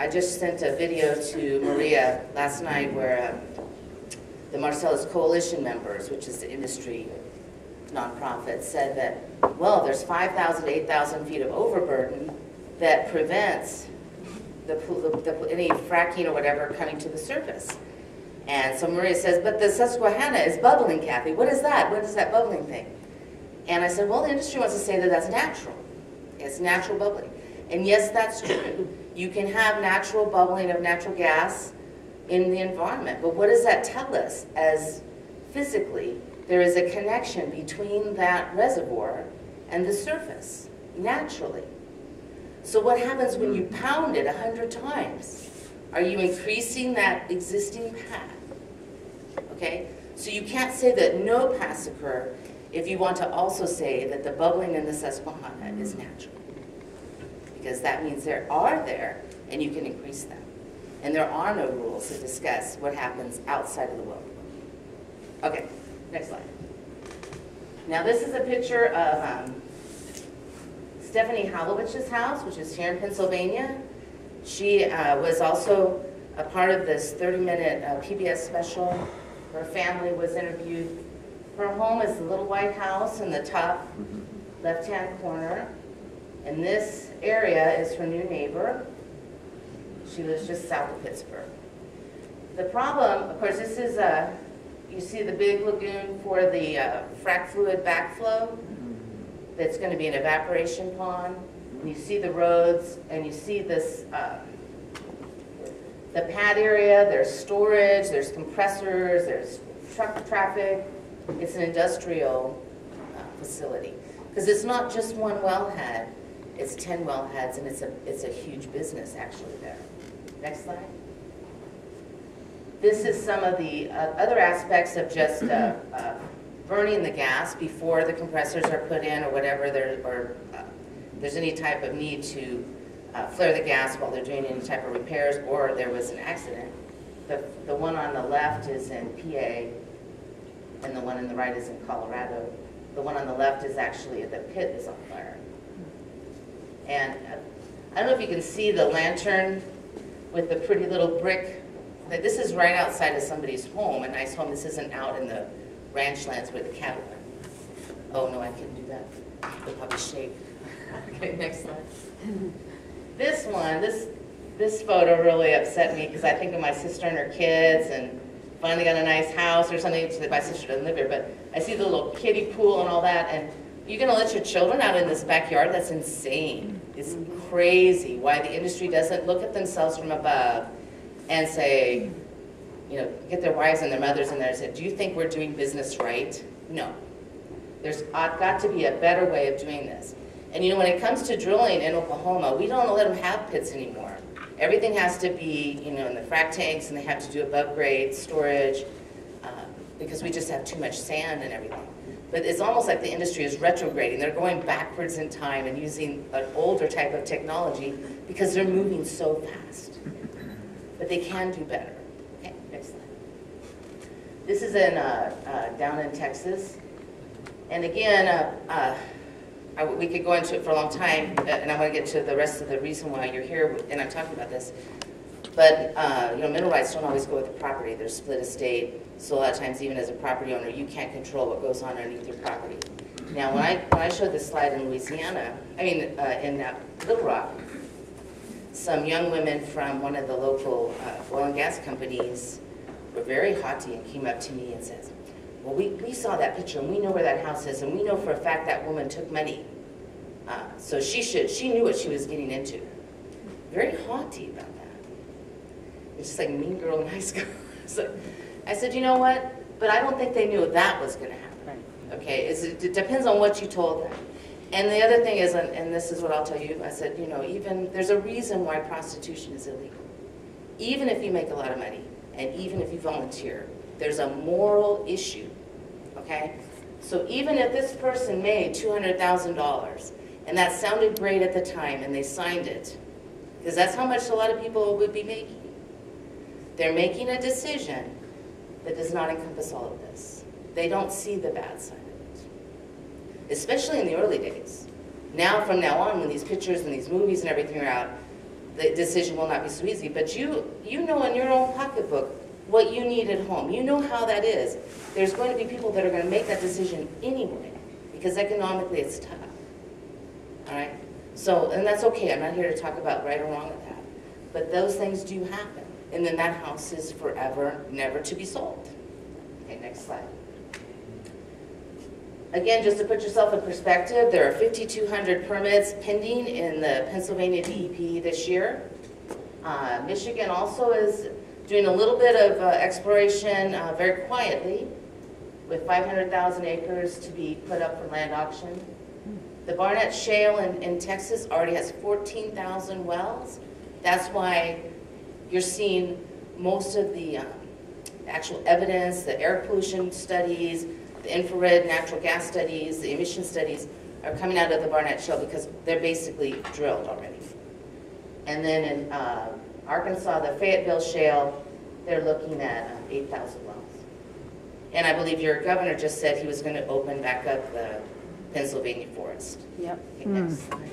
I just sent a video to Maria last night where the Marcellus Coalition members, which is the industry nonprofit, said that, well, there's 5,000 to 8,000 feet of overburden that prevents any fracking or whatever coming to the surface. And so Maria says, but the Susquehanna is bubbling, Kathy. What is that? What is that bubbling thing? And I said, well, the industry wants to say that that's natural. It's natural bubbling. And yes, that's true. You can have natural bubbling of natural gas in the environment. But what does that tell us? As physically, there is a connection between that reservoir and the surface, naturally. So what happens when you pound it 100 times? Are you increasing that existing path? Okay? So you can't say that no paths occur if you want to also say that the bubbling in the Susquehanna is natural. Because that means there are there, and you can increase them. And there are no rules to discuss what happens outside of the well. Okay, next slide. Now this is a picture of Stephanie Halowich's house, which is here in Pennsylvania. She was also a part of this 30-minute PBS special. Her family was interviewed. Her home is the little white house in the top left-hand corner. And this area is her new neighbor. She lives just south of Pittsburgh. The problem, of course, this is, you see the big lagoon for the frac fluid backflow. That's going to be an evaporation pond. And you see the roads, and you see this, the pad area, there's storage, there's compressors, there's truck traffic. It's an industrial facility. Because it's not just one wellhead, it's 10 wellheads, and it's a huge business actually there. Next slide. This is some of the other aspects of just burning the gas before the compressors are put in or whatever, there's any type of need to flare the gas while they're doing any type of repairs or there was an accident. The one on the left is in PA and the one on the right is in Colorado. The one on the left is actually, the pit is on fire. And I don't know if you can see the lantern with the pretty little brick. This is right outside of somebody's home, a nice home. This isn't out in the ranch lands where the cattle are. Oh no, I couldn't do that. They'll probably shake. Okay, next slide. This one, this photo really upset me because I think of my sister and her kids and finally got a nice house or something. So my sister doesn't live here, but I see the little kiddie pool and all that. And you're going to let your children out in this backyard? That's insane. It's crazy why the industry doesn't look at themselves from above and say, you know, get their wives and their mothers in there and say, do you think we're doing business right? No. There's got to be a better way of doing this. And you know, when it comes to drilling in Oklahoma, we don't let them have pits anymore. Everything has to be, you know, in the frac tanks, and they have to do above grade storage because we just have too much sand and everything. But it's almost like the industry is retrograding. They're going backwards in time and using an older type of technology because they're moving so fast. But they can do better. Okay, next slide. This is in down in Texas. And again, we could go into it for a long time, and I want to get to the rest of the reason why you're here, and I'm talking about this. But you know, mineral rights don't always go with the property. They're split estate, so a lot of times, even as a property owner, you can't control what goes on underneath your property. Now, when I showed this slide in Louisiana, in Little Rock, some young women from one of the local oil and gas companies were very haughty and came up to me and says, well, we saw that picture and we know where that house is and we know for a fact that woman took money. So she knew what she was getting into. Very haughty about that. It's just like mean girl, nice girl. So I said, you know what? But I don't think they knew that was going to happen. Okay, it depends on what you told them. And the other thing is, and this is what I'll tell you, I said, you know, even there's a reason why prostitution is illegal. Even if you make a lot of money, and even if you volunteer, there's a moral issue, okay? So even if this person made $200,000, and that sounded great at the time, and they signed it, because that's how much a lot of people would be making. They're making a decision that does not encompass all of this. They don't see the bad side of it, especially in the early days. Now, from now on, when these pictures and these movies and everything are out, the decision will not be so easy. But you know in your own pocketbook what you need at home. You know how that is. There's going to be people that are going to make that decision anyway, because economically it's tough. All right? So, and that's okay. I'm not here to talk about right or wrong with that. But those things do happen. And then that house is forever, never to be sold. Okay, next slide. Again, just to put yourself in perspective, there are 5,200 permits pending in the Pennsylvania DEP this year. Michigan also is doing a little bit of exploration very quietly, with 500,000 acres to be put up for land auction. The Marcellus Shale in Texas already has 14,000 wells. That's why you're seeing most of the actual evidence, the air pollution studies, the infrared natural gas studies, the emission studies are coming out of the Marcellus Shale because they're basically drilled already. And then in Arkansas, the Fayetteville Shale, they're looking at 8,000 wells. And I believe your governor just said he was going to open back up the Pennsylvania forest. Yep. Okay, next slide.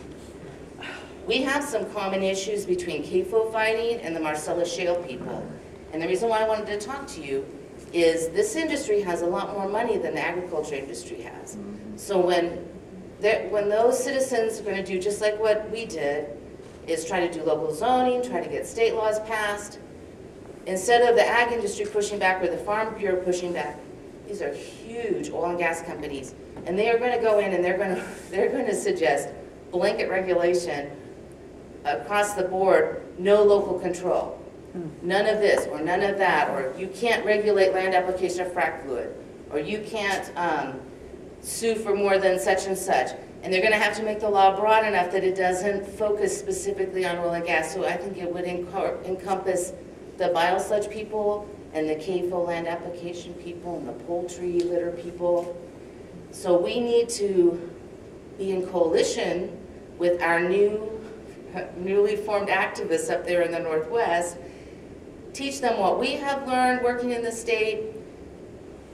We have some common issues between CAFO fighting and the Marcellus Shale people. And the reason why I wanted to talk to you is this industry has a lot more money than the agriculture industry has. So when those citizens are going to do just like what we did, is try to do local zoning, try to get state laws passed, instead of the ag industry pushing back or the Farm Bureau pushing back, these are huge oil and gas companies, and they are going to go in and they're going to suggest blanket regulation across the board, no local control. None of this or none of that, or you can't regulate land application of frac fluid, or you can't sue for more than such and such. And they're going to have to make the law broad enough that it doesn't focus specifically on oil and gas. So I think it would encompass the biosludge people and the CAFO land application people and the poultry litter people. So we need to be in coalition with our newly formed activists up there in the Northwest, teach them what we have learned working in the state,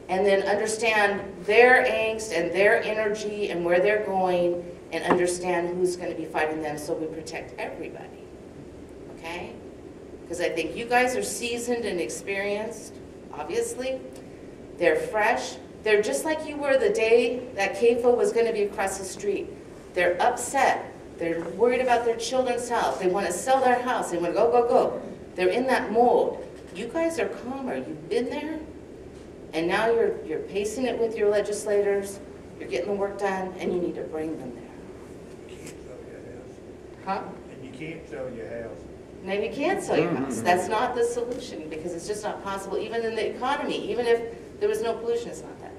and then understand their angst and their energy and where they're going, and understand who's going to be fighting them so we protect everybody, okay? Because I think you guys are seasoned and experienced, obviously. They're fresh. They're just like you were the day that CAFO was going to be across the street. They're upset. They're worried about their children's health. They want to sell their house. They want to go, go, go. They're in that mold. You guys are calmer. You've been there. And now you're pacing it with your legislators. You're getting the work done, and you need to bring them there. You can't sell your house. Huh? And you can't sell your house. No, you can't sell your house. That's not the solution, because it's just not possible, even in the economy. Even if there was no pollution, it's not that.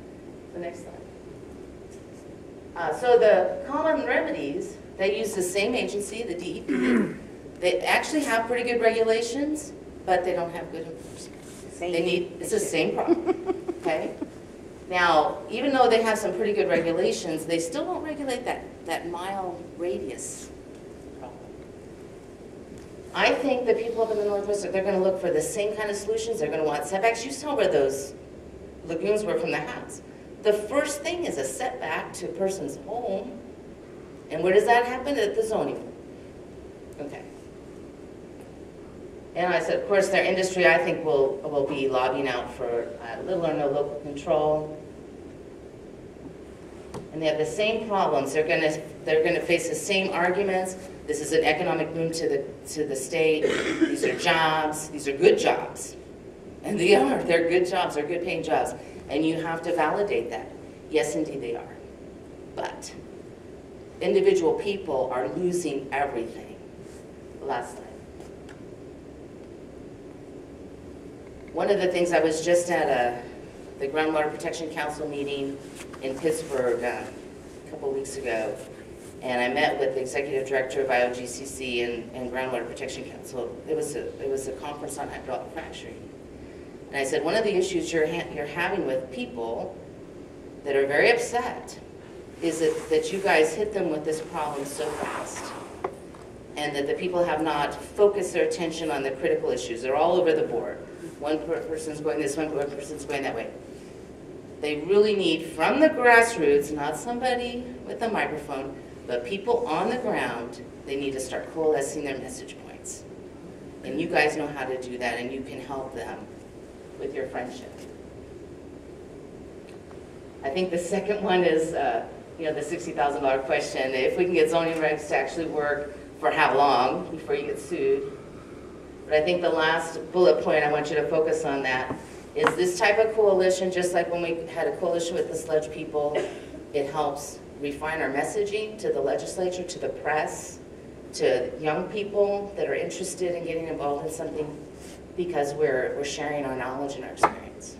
The next slide. So the common remedies, they use the same agency, the DEP. They actually have pretty good regulations, but they don't have good enforcement. It's the same problem, okay? Now, even though they have some pretty good regulations, they still don't regulate that mile radius problem. I think the people up in the Northwest, they're going to look for the same kind of solutions. They're going to want setbacks. You saw where those lagoons were from the house. The first thing is a setback to a person's home. And where does that happen? At the zoning board. Okay. And I said, of course, their industry, I think, will be lobbying out for little or no local control. And they have the same problems. They're going to face the same arguments. This is an economic boom to the state. These are jobs. These are good jobs. And they are. They're good jobs. They're good paying jobs. And you have to validate that. Yes, indeed, they are. But individual people are losing everything. Last slide. One of the things, I was just at the Groundwater Protection Council meeting in Pittsburgh a couple of weeks ago, and I met with the executive director of IOGCC and Groundwater Protection Council. It was a conference on hydraulic fracturing. And I said, one of the issues you're having with people that are very upset is that you guys hit them with this problem so fast, and that the people have not focused their attention on the critical issues. They're all over the board. One person's going this way, one person's going that way. They really need, from the grassroots, not somebody with a microphone, but people on the ground, they need to start coalescing their message points. and you guys know how to do that, and you can help them with your friendship. I think the second one is, the $60,000 question. If we can get zoning regs to actually work, for how long before you get sued? But I think the last bullet point, I want you to focus on that, is this type of coalition, just like when we had a coalition with the sludge people, it helps refine our messaging to the legislature, to the press, to young people that are interested in getting involved in something, because we're sharing our knowledge and our experience.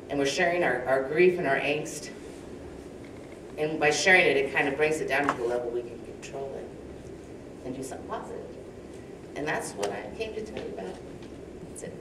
And we're sharing our grief and our angst. And by sharing it, it kind of brings it down to the level we can control it and do something positive. And that's what I came to tell you about. That's it.